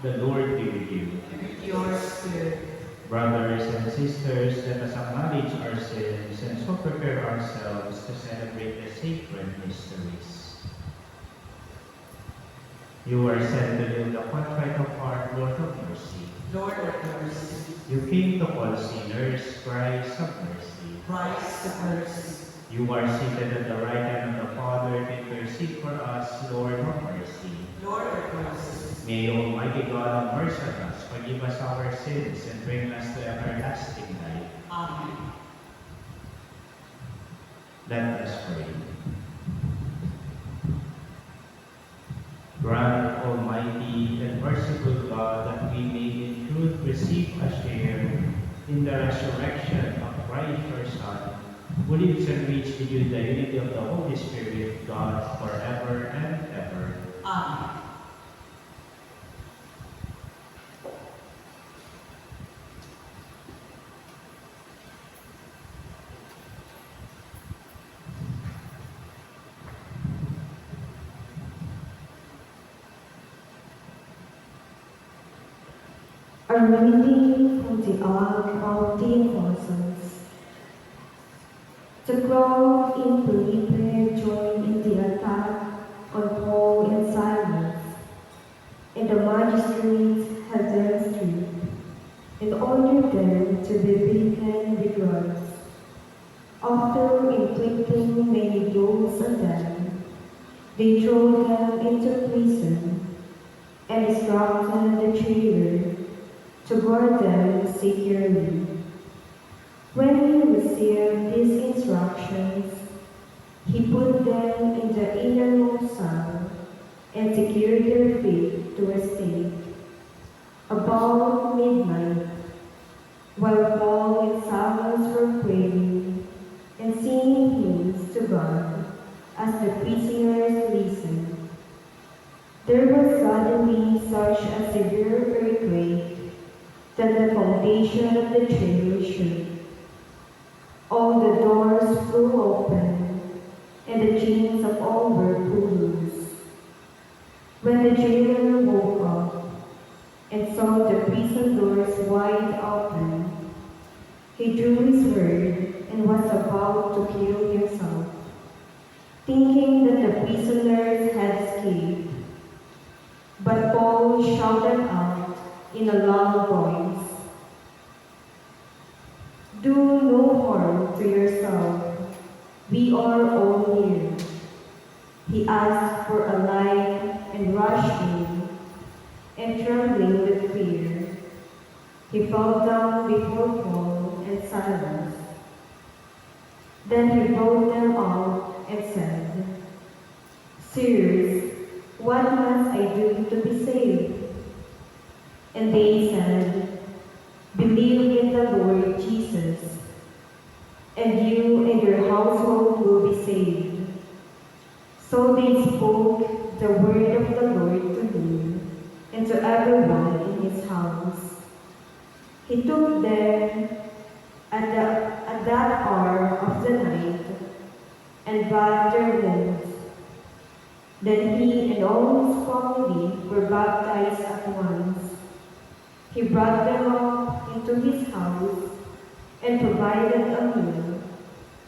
The Lord be with you. And with your spirit. Brothers and sisters, let us acknowledge our sins and so prepare ourselves to celebrate the sacred mysteries. You are said to live the contrite of heart, Lord of mercy. Lord of mercy. You came to call sinners, Christ of mercy. Christ of mercy. You are seated at the right hand of the Father to intercede for us, Lord of mercy. Lord of mercy. May Almighty God have mercy on us, forgive us our sins, and bring us to everlasting life. Amen. Let us pray. Grant, Almighty and merciful God, that we may in truth receive a share in the resurrection of Christ your Son, who lives and reigns with you in the unity of the Holy Spirit, God, forever and ever. Amen. A reading from the Ark of the Apostles. The crowd in Philippi joined in the attack on Paul and Silas, and the magistrates had them stripped and ordered them to be beaten with rods. After inflicting many blows on them, they threw them into prison and instructed the jailer to guard them securely. When he received these instructions, he put them in the innermost cell and secured their feet to a stake. About midnight, while Paul and Silas were praying and singing hymns to God as the prisoners listened, there was suddenly such a severe earthquake that the foundation of the jail shook. All the doors flew open, and the chains of all were pulled loose. When the jailer woke up and saw the prison doors wide open, he drew his sword and was about to kill himself, thinking that the prisoners had escaped. But Paul shouted out in a loud voice, "Do no harm to yourself. We are all here." He asked for a light and rushed in, and trembling with fear, he fell down before Paul and Silas. Then he brought them out and said, "Sirs, what must I do to be saved?" And they said, "Believe in the Lord Jesus, and you and your household will be saved." So they spoke the word of the Lord to him and to everyone in his house. He took them at that hour of the night and bathed their wounds. Then he and all his family were baptized at once. He brought them up into his house and provided a meal,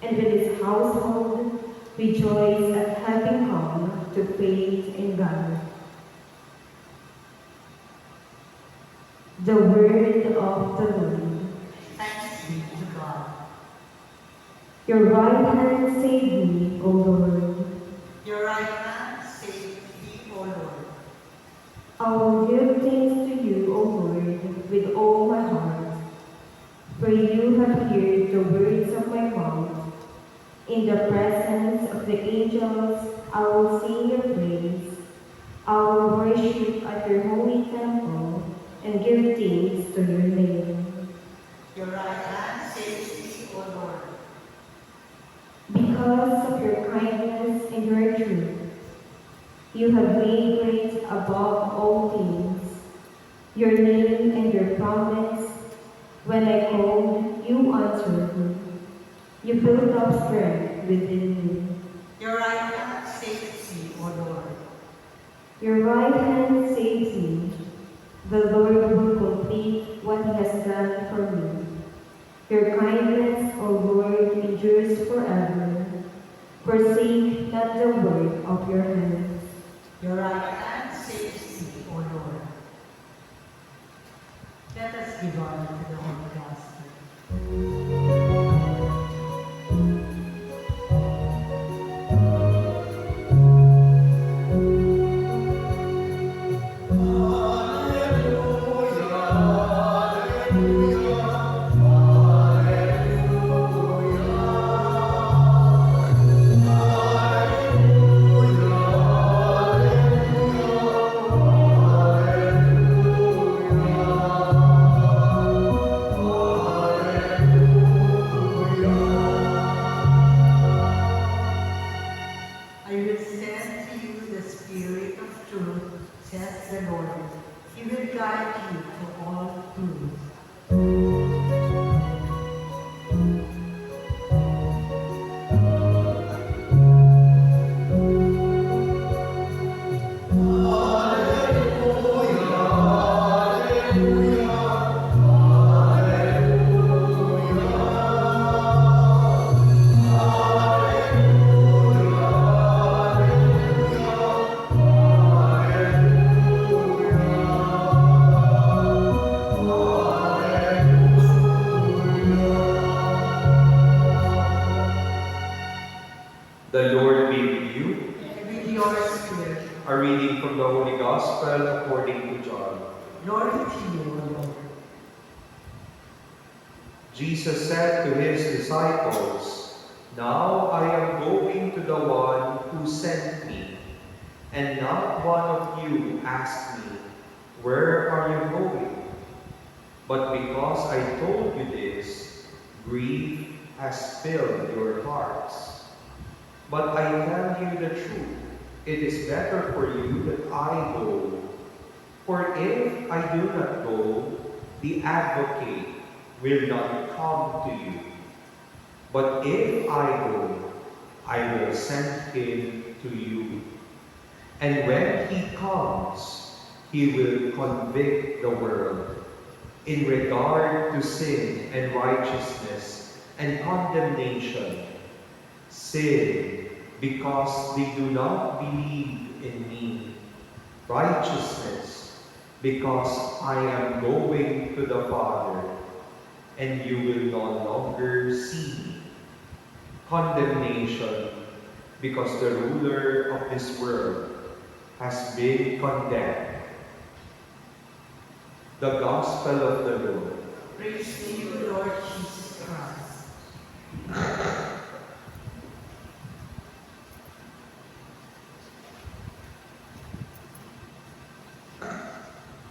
and with his household rejoiced at having come to faith in God. The word of the Lord. Thanks be to God. Your right hand save me, O Lord. Your right hand save me, O Lord. I will give thanks to you, O Lord, with all my heart, for you have heard the words of my mouth. In the presence of the angels, I will sing your praise. I will worship at your holy temple and give thanks to your name. Your right hand saves me, O Lord. Because of your kindness and your truth, you have made great above all things your name and your promise. When I called, you answered me. You built up strength within me. Your right hand saves me, O Lord. Your right hand saves me. The Lord will complete what He has done for me. Your kindness, O Lord, endures forever. Forsake not the work of your hands. Your right hand saves me, O Lord. Let us give honor to the Holy Gospel. I will send to you the Spirit of truth, says the Lord. He will guide you to all truth. The Lord be with you. And with your spirit, A reading from the Holy Gospel according to John. glory to you, O Lord. Jesus said to his disciples, "Now I am going to the one who sent me, and not one of you asked me, 'Where are you going?' But because I told you this, grief has filled your hearts. But I tell you the truth, it is better for you that I go. For if I do not go, the Advocate will not come to you. But if I go, I will send him to you. And when he comes, he will convict the world in regard to sin and righteousness and condemnation. Sin, because they do not believe in me. Righteousness, because I am going to the Father, and you will no longer see me. Condemnation, because the ruler of this world has been condemned. The Gospel of the Lord. Praise to you, Lord Jesus Christ.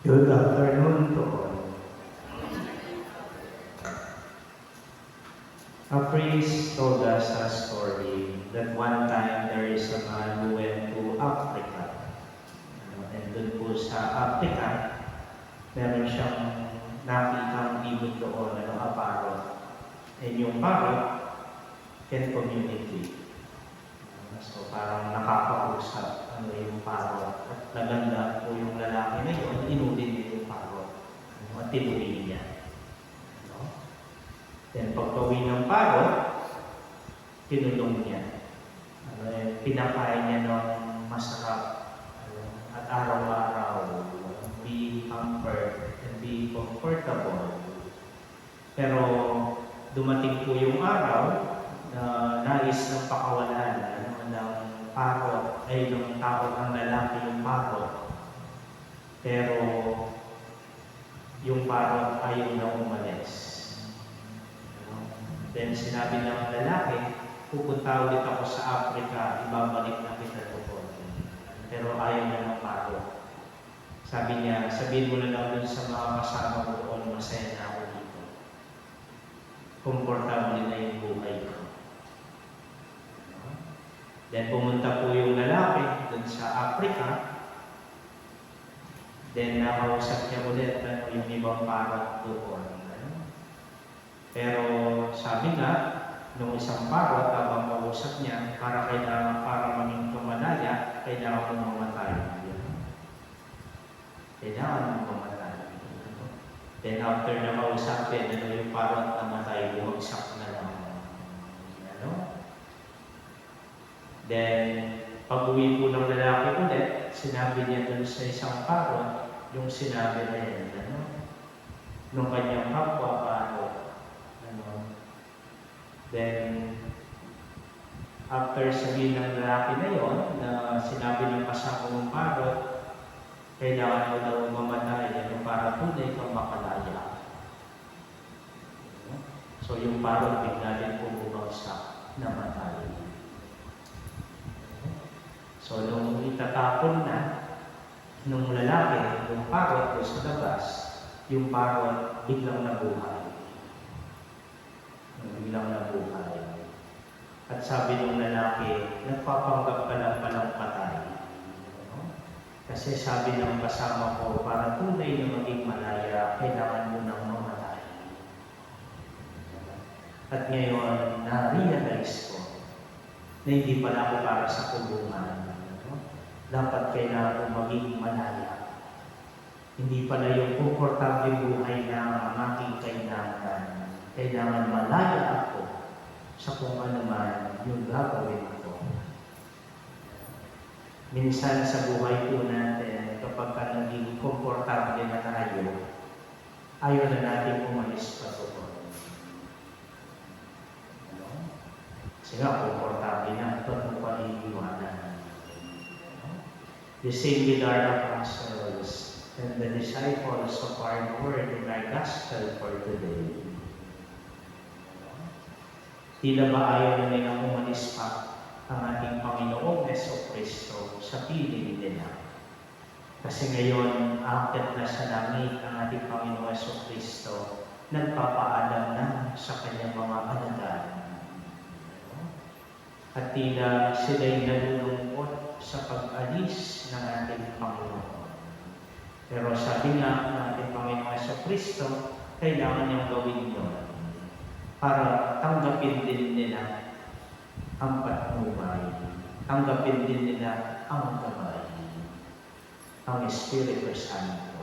Good afternoon to all. A priest told us a story that one time there is a man who went to Africa. And dun po sa Africa, meron siyang nakitang ibon doon, a parrot. And yung parrot can communicate. So parang nakakausap yung parrot. At naganda po yung lalaki na yun, inulin niya yung parrot. At tinuloy niya. Then pagpawin ng parrot, kinulong niya. Pinakain niya ng masarap. At araw-araw, be pampered and be comfortable. Pero dumating po yung araw na nais ng pakawalan ng parrot, ay ng tao ng lalaki yung parrot. Pero yung parrot ayaw na umalis. Then sinabi ng lalaki, pupunta ulit ako sa Africa, ibabalik na kita doon. Pero ayaw na ng parrot. Sabi niya, sabihin mo na lang dun sa mga kasama ko doon, masaya na ako dito. Komportable na yung buhay ko. Then pumunta po yung lalaki dun sa Africa. Then nakausap niya ulit yung ibang parrot doon. Pero sabi nga, nung isang parrot, habang kausap niya, para maging tumalaya, kailangan mo mamatay. Kailangan mo mamatay. Then after na kausapin, yung parang namatay, bumagsak na lang. Then, pag-uwi po ng lalaki ulit, sinabi niya dun sa isang parot, yung sinabi na yan, nung kanyang kapwa parot. Then, after sabihin ng lalaki na yon, na sinabi ng kasama ng parot, kailangan mo daw mamatay para tunay kang makalaya. So yung parang bigla din po bumagsak, namatay. So nung itatapon na, nung lalaki, yung parot sa labas, yung parot biglang nabuhay. Biglang nabuhay. At sabi ng lalaki, nagpapanggap ka lang palang patay. Kasi sabi ng kasama ko, para tunay na maging malaya, kailangan mo nang mamatay. At ngayon, na-realize ko na hindi pala ako para sa kulungan. Dapat kailangan ko maging malaya. Hindi pala yung komportable buhay na ang aking kailangan. Kailangan malaya ako sa kung ano man yung gagawin ko. Minsan sa buhay po natin, kapag naging komportable na tayo, ayaw na natin umalis pa doon. Kasi nga, komportable na, ito mo pa iiwanan. The same with our apostles and the disciples of our Lord in our gospel for today. Tila ba ayaw na nilang umalis pa ang ating Panginoong Jesucristo sa piling nila. Kasi ngayon, aakyat na sa langit ang ating Panginoong Jesucristo, nagpapaalam na sa kanyang mga alagad. At tila sila'y nalulungkot sa pag-alis ng ating Panginoon. Pero sabi nga ng ating Panginoong Jesucristo, kailangan niyang gawin yun para tanggapin din nila ang patnubay. Tanggapin din nila ang gabay, ang Espiritu Santo.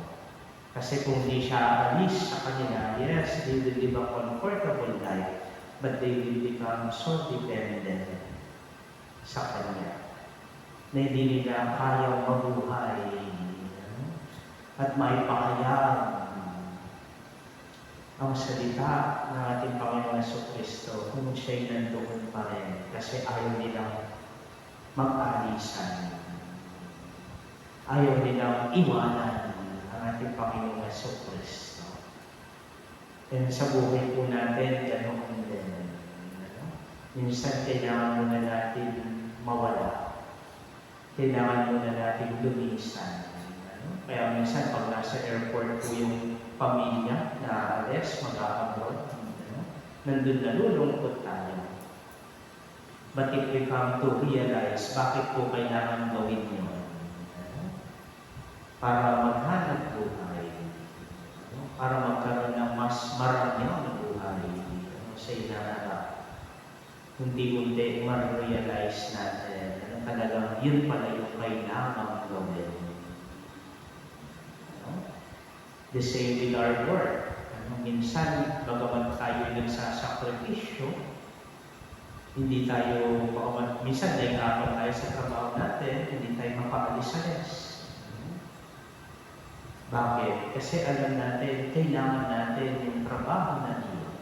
Kasi kung di siya alis sa kanila, yes, they will live a comfortable life, but they will become so dependent sa Kanya na hindi nila kayang mabuhay at maipakayang ang salita ng ating Panginoon Jesucristo kung siya'y nandoon pa rin kasi ayaw nilang mag-alisan. Ayaw nilang iwanan ang ating Panginoon Jesucristo. And sa buhay po natin, ganoon din. Minsan kailangan muna natin mawala. Kailangan muna natin lumisan. Kaya minsan pag nasa airport po yung pamilya na alis, mag-abroad, nandun nalulungkot tayo. But if we come to realize, bakit po kailangan gawin yun? Para maghanap buhay. Para magkaroon ng mas maraming buhay sa inaharap. Unti-unti ma-realize natin na talagang yun pala yung kailangan gawin. The same with our work. Minsan, bagamat tayo nagsasakripisyo, hindi tayo, minsan nahihirapan tayo sa trabaho natin, hindi tayo mapaalis-alis. Bakit? Kasi alam natin, kailangan natin yung trabaho na iyon.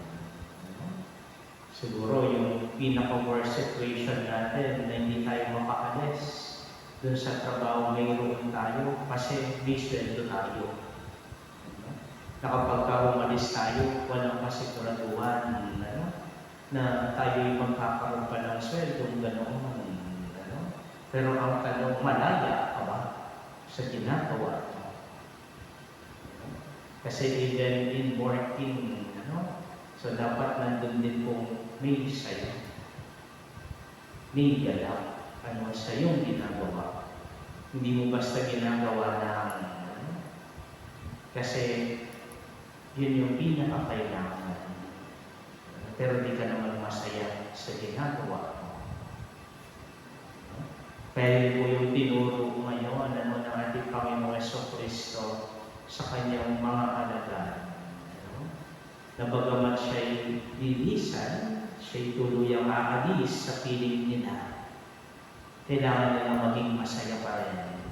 Siguro yung pinaka-worst situation natin na hindi tayo mapaalis dun sa trabaho mayroon tayo kasi may sweldo tayo. Na kapag umalis tayo, walang kasiguraduhan na tayo'y magkakaroon pa ng sweldo, gano'n. Pero ang tanong, malaya ka ba sa ginagawa mo? Kasi even in working, so dapat nandun din kung may sayo. May galak sa iyong ginagawa. Hindi mo basta ginagawa ng kasi yun yung pinaka-kailangan. Pero di ka naman masaya sa ginagawa mo. Kaya po yung tinuro ngayon ng ating Panginoong Jesucristo sa kanyang mga alagad. na bagamat siya'y lilisan, siya'y tuluyang aalis sa piling nila, kailangan nilang maging masaya pa rin.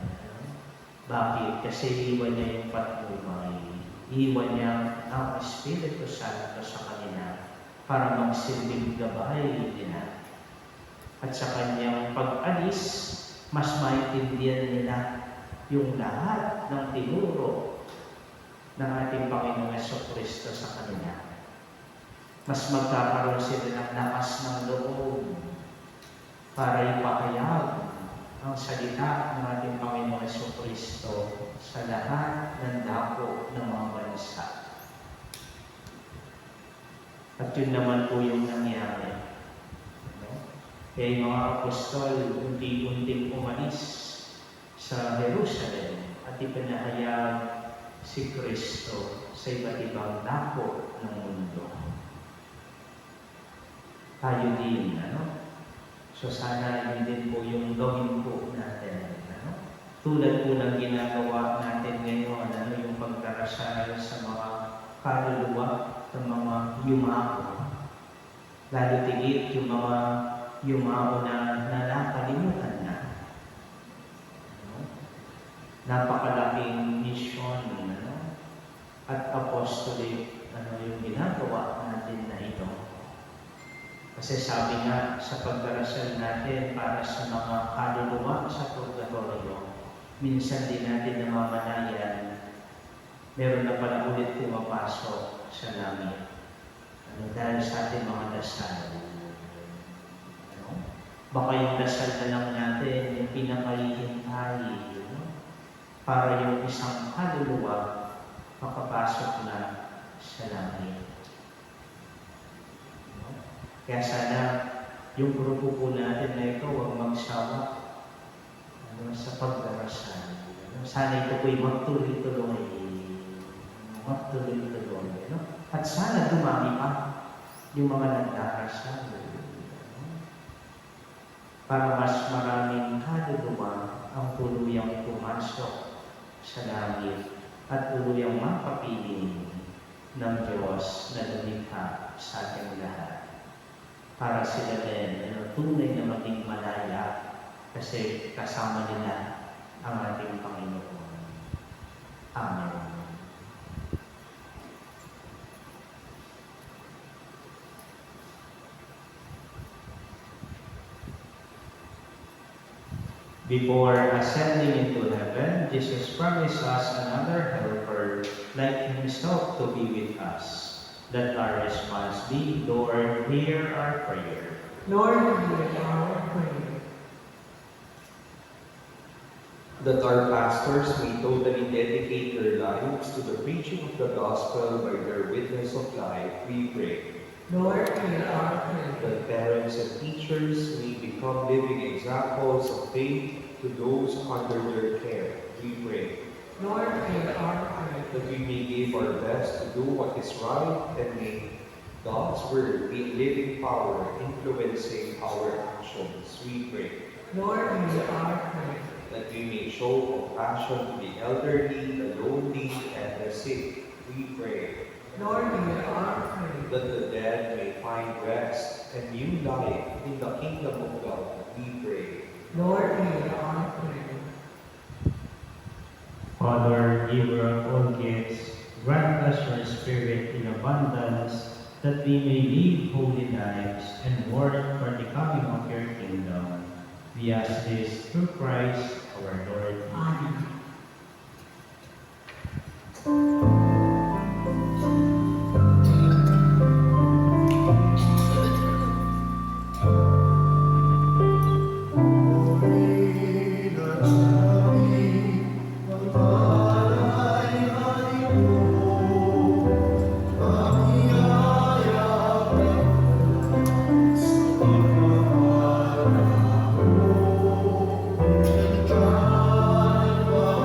Bakit? Kasi iwan niya yung patnubay. Iwan niya ang Espiritu Santo sa kanila para magsilbing gabay nila. At sa kanyang pag-alis, mas maintindihan nila yung lahat ng tinuro ng ating Panginoong Jesucristo sa kanila. Mas magkakaroon sila ng lakas ng loob para ipahayag ang salita ng ating Panginoong Jesucristo sa lahat ng dako ng mga bansa. At yun naman po yung nangyari. Kaya yung mga apostol, unti-unting umalis sa Jerusalem at ipinahayag si Kristo sa iba't ibang dako ng mundo. Tayo din, So sana yun din po yung gawin po natin. Tulad po ng ginagawa natin ngayon, yung pagdarasal sa mga kaluluwa ng mga yumao. Lalo tigit yung mga yumao na nakalimutan na. Napakalaking misyon at apostolic yung ginagawa natin na ito. Kasi sabi nga sa pagdarasal natin para sa mga kaluluwa sa purgatorio, minsan din natin namamanayan, meron na pala ulit pumapasok sa langit. Dahil sa ating mga dasal. Baka yung dasal na lang natin, yung pinakahihintay, para yung isang kaluluwa makapasok na sa langit. Kaya sana yung grupo po natin na ito huwag magsawa sa pagdarasal. Sana ito po'y magtuloy-tuloy. At sana dumami pa yung mga nagdarasal. Para mas maraming kaluluwa ang tuluyang pumasok sa langit at tuluyang mapapiling ng Diyos na lumikha sa ating lahat. Para sila din tunay na maging malaya kasi kasama nila ang ating Panginoon. Amen. Before ascending into heaven, Jesus promised us another helper like himself to be with us. Let our response be, Lord, hear our prayer. Lord, hear our prayer. That our pastors may totally dedicate their lives to the preaching of the gospel by their witness of life, we pray. Lord, hear our prayer. That parents and teachers may become living examples of faith to those under their care, we pray. Lord, hear our prayer. That we may give our best to do what is right and may God's word be a living power influencing our actions, we pray. Lord, hear our prayer. That we may show compassion to the elderly, the lonely, and the sick, we pray. Lord, hear our prayer. That the dead may find rest and new life in the kingdom of God, we pray. Lord, hear our prayer. Father, giver of all gifts, grant us your Spirit in abundance, that we may live holy lives and work for the coming of your kingdom. We ask this through Christ our Lord. Amen. God,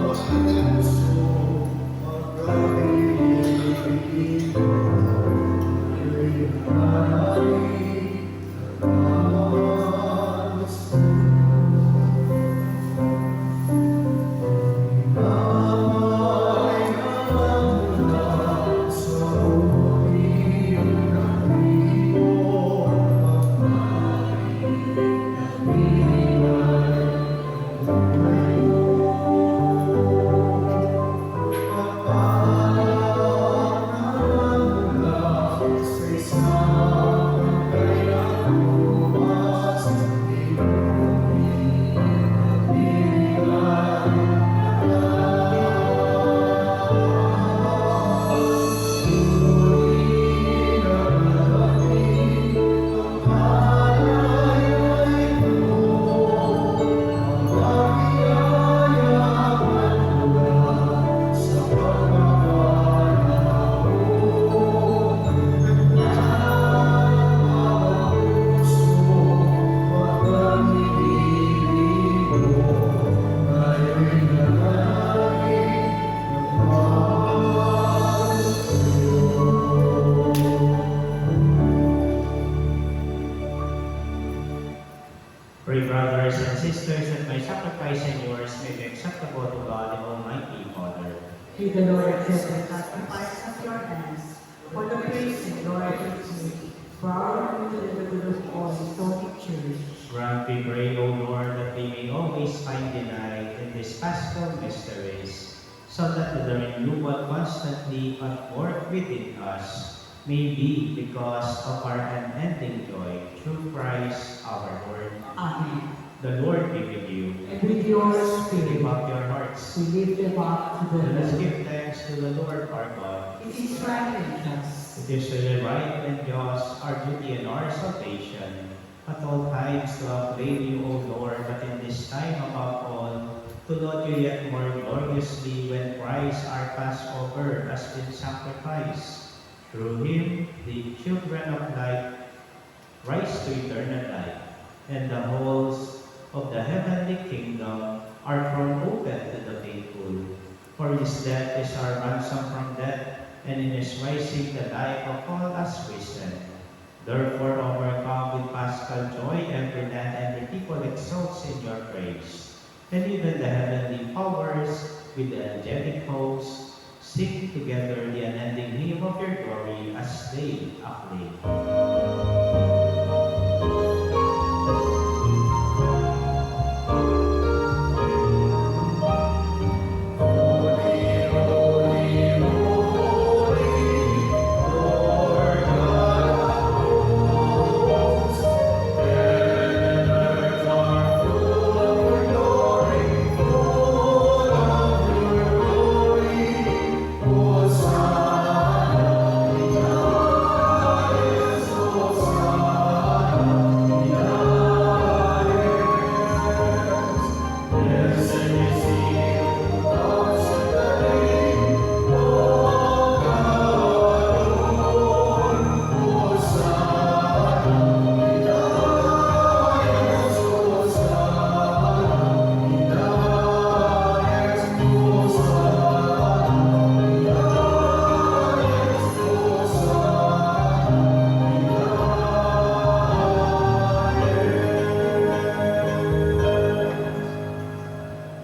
Pray, brothers and sisters, that my sacrifice and yours may be acceptable to God, the Almighty Father. May the Lord accept the sacrifice of your hands for the praise and glory of his name, for our good and the good of all his holy church. Grant, we pray, O Lord, that we may always find delight in these paschal mysteries, so that the renewal constantly at work within us may be because of our unending joy through Christ our Lord. Amen. The Lord be with you. And with your Lift spirit, up your hearts. we lift them up to the Let us Lord. give thanks to the Lord our God. It is right and just. It is really right and just, our duty and our salvation, at all times to acclaim you, O Lord, but in this time above all, to laud you yet more gloriously when Christ our Passover has been sacrificed. Through him, the children of light rise to eternal life, and the halls of the heavenly kingdom are thrown open to the faithful. For his death is our ransom from death, and in his rising the life of all us risen. Therefore, overcome with paschal joy, every land and every people exalts in your praise. And even the heavenly powers with the angelic hosts sing together the unending hymn of your glory as they acclaim.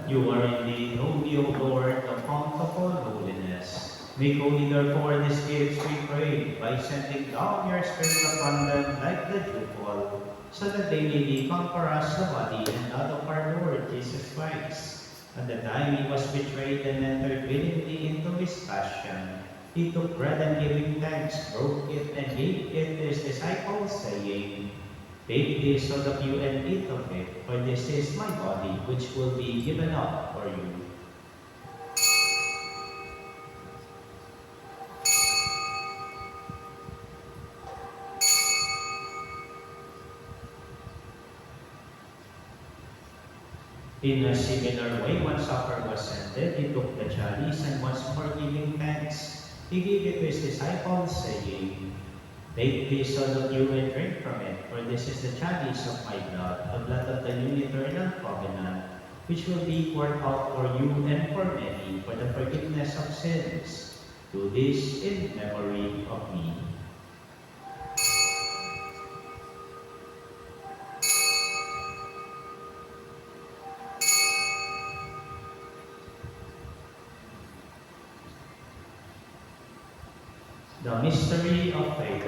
You are indeed holy, O Lord, the fount of all holiness. Make holy, therefore, these gifts, we pray, by sending down your Spirit upon them like the dewfall, so that they may become for us the body and blood of our Lord Jesus Christ. At the time he was betrayed and entered willingly into his passion, he took bread and giving thanks, broke it and gave it to his disciples, saying, "Take this, all of you, and eat of it, for this is my body, which will be given up for you." In a similar way, when supper was ended, he took the chalice, and once more giving thanks, he gave it to his disciples, saying, "Take this, all of you, and drink from it, for this is the chalice of my blood, the blood of the new eternal covenant, which will be poured out for you and for many for the forgiveness of sins. Do this in memory of me." The mystery of faith.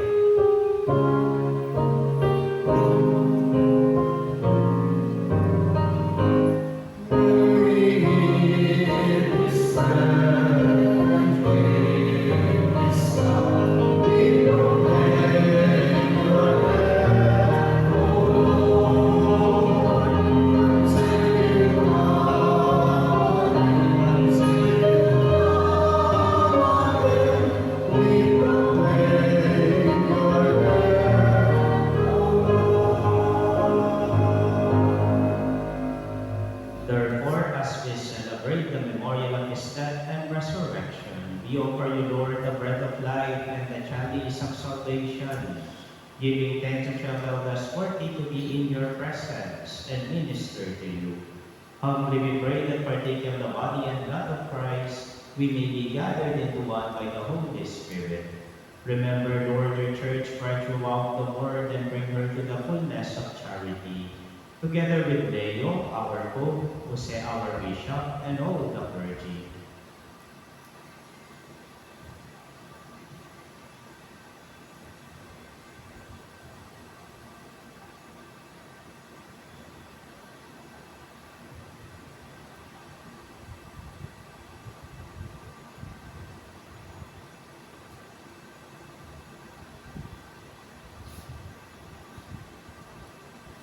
Therefore, as we celebrate the memorial of his death and resurrection, we offer you, Lord, the bread of life and the chalice of salvation, giving thanks to shall us worthy to be in your presence and minister to you. Humbly we pray that partaking of the body and blood of Christ, we may be gathered into one by the Holy Spirit. Remember, Lord, your church spread throughout the world and bring her to the fullness of charity. together with Leo, our Pope, Jose, our Bishop, and all the clergy.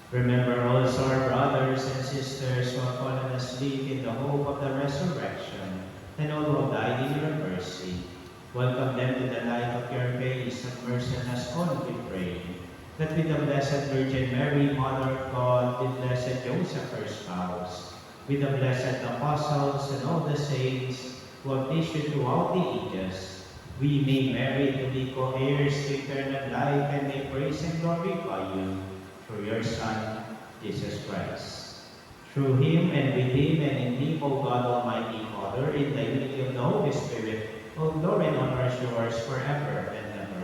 Remember also our brothers and sisters who have fallen asleep in the hope of the resurrection, and all who have died in your mercy. Welcome them to the light of your grace, and mercy on us all, we pray. That with the Blessed Virgin Mary, Mother of God, with Blessed Joseph, her spouse, with the blessed apostles and all the saints who have issued throughout the ages, we may merit to be co-heirs to eternal life and may praise and glorify you through your Son, Jesus Christ. Through him and with him and in him, O God, Almighty Father, in the unity of the Holy Spirit, all glory and honor is yours forever and ever.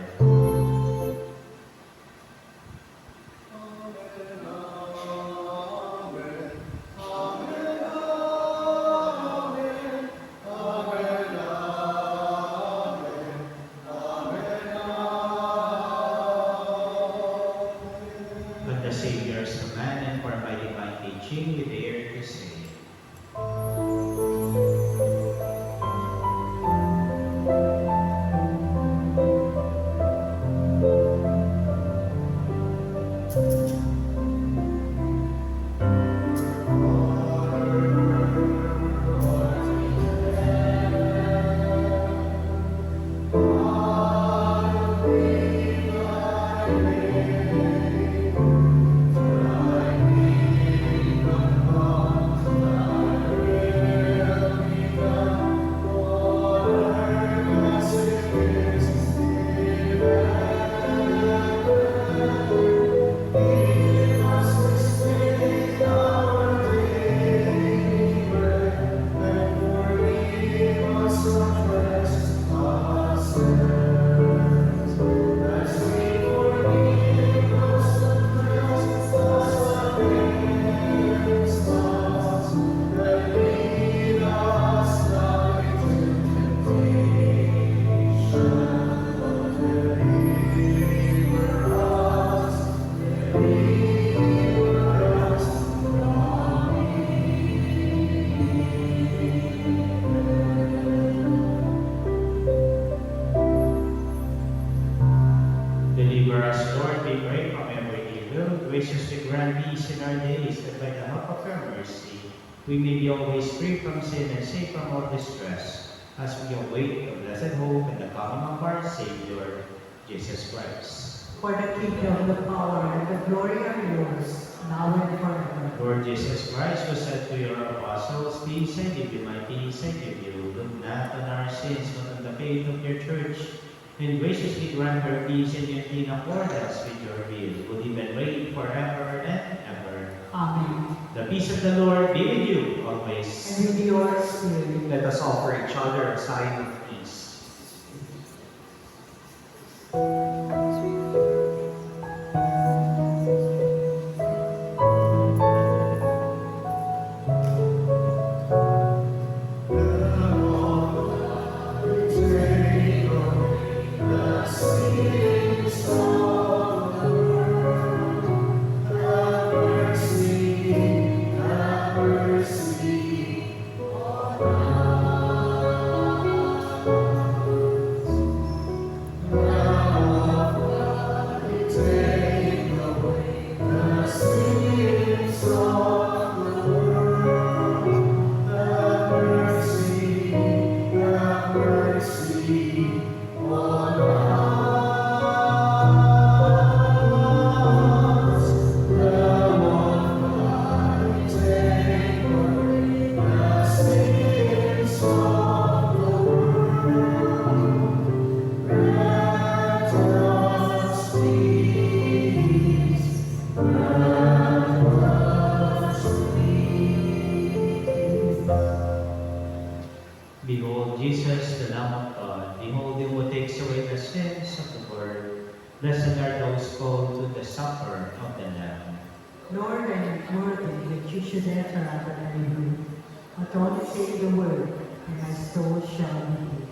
At the Savior's command and for my divine teaching, we dare to say, Deliver us, Lord, we pray, from every evil. Graciously grant peace in our days, that by the help of your mercy, we may be always free from sin and safe from all distress, as we await the blessed hope and the coming of our Savior, Jesus Christ. For the kingdom, the power, and the glory are yours, now and forever. Lord Jesus Christ, who said to your apostles, "Peace I give you, my peace I give you," look not on our sins, but on the faith of your church, and graciously grant her peace and unity in accordance with your will, who live and reign forever and ever. Amen. The peace of the Lord be with you And always. with your spirit. Let us offer each other a sign of peace. Behold Jesus, the Lamb of God. Behold him who takes away the sins of the world. Blessed are those called to the supper of the Lamb. Lord, I am not worthy that you should enter under my roof, but only say the word, and my soul shall be healed.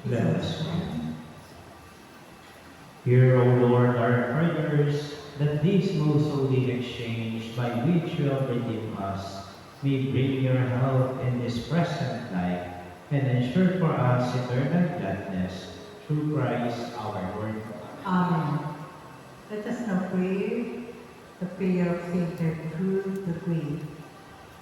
Let us pray. Hear, O Lord, our prayers, that this most holy exchange by which you have redeemed us may bring your help in this present life and ensure for us eternal gladness through Christ our Lord. Amen. Let us now pray the prayer of Saint Gertrude the Great.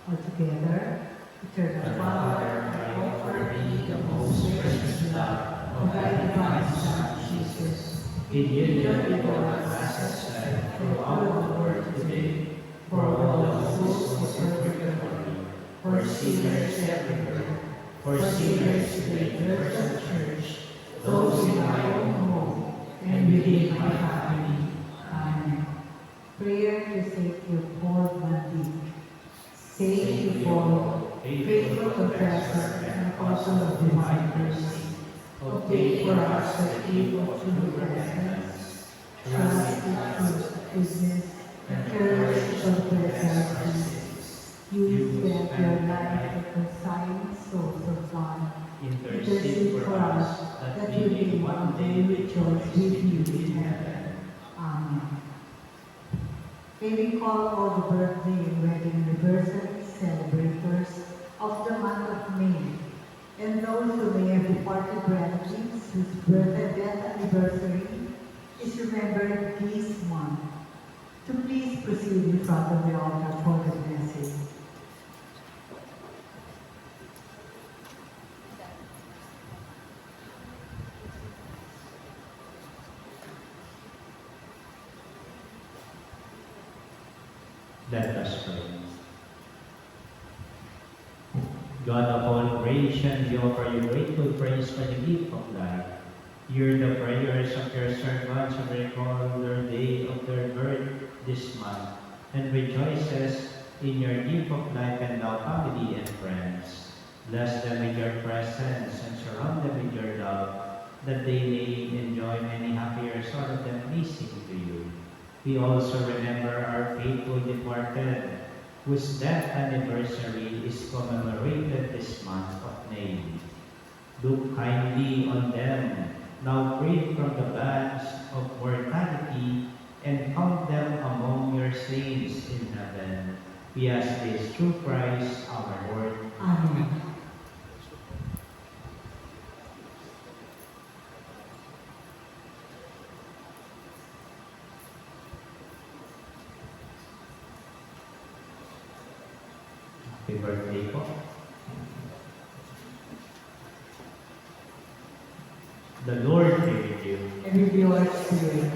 Altogether, Eternal Father, I offer thee the most precious blood of thy divine Son, Jesus, In union with all our Mass said throughout the world today, for all the souls in purgatory, for sinners everywhere, for sinners in the universal church, those in my own home, and within my family. Amen. Prayer to Saint Leopold Mandik. Saint Leopold, faithful confessor and apostle of divine mercy, obtain for us the gift of true repentance, trust in truth, goodness, and courage of presence. You spent your life reconciling souls of God. Intercede for us that we may one day rejoice with you in heaven. Amen. May we call all the birthday and wedding anniversary celebrators of the month of May, and those who may have departed relatives whose birth and death anniversary is remembered this month, to please proceed in front of the altar for the blessing. Let us pray. God of all creation, we offer you grateful praise for the gift of life. Hear the prayers of your servants who recall their day of their birth this month, and rejoices in your gift of life and now family and friends. Bless them with your presence and surround them with your love, that they may enjoy many happy reminders, all of them pleasing to you. We also remember our faithful departed, whose death anniversary is commemorated this month of May. Look kindly on them, now freed from the bands of mortality, and count them among your saints in heaven. We ask this through Christ our Lord. Amen. Happy birthday po. The Lord be with you. And with your spirit.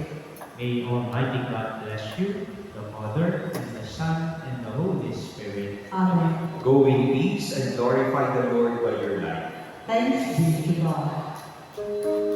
May Almighty God bless you, the Father, and the Son, and the Holy Spirit. Amen. Go in peace and glorify the Lord by your life. Thanks be to God.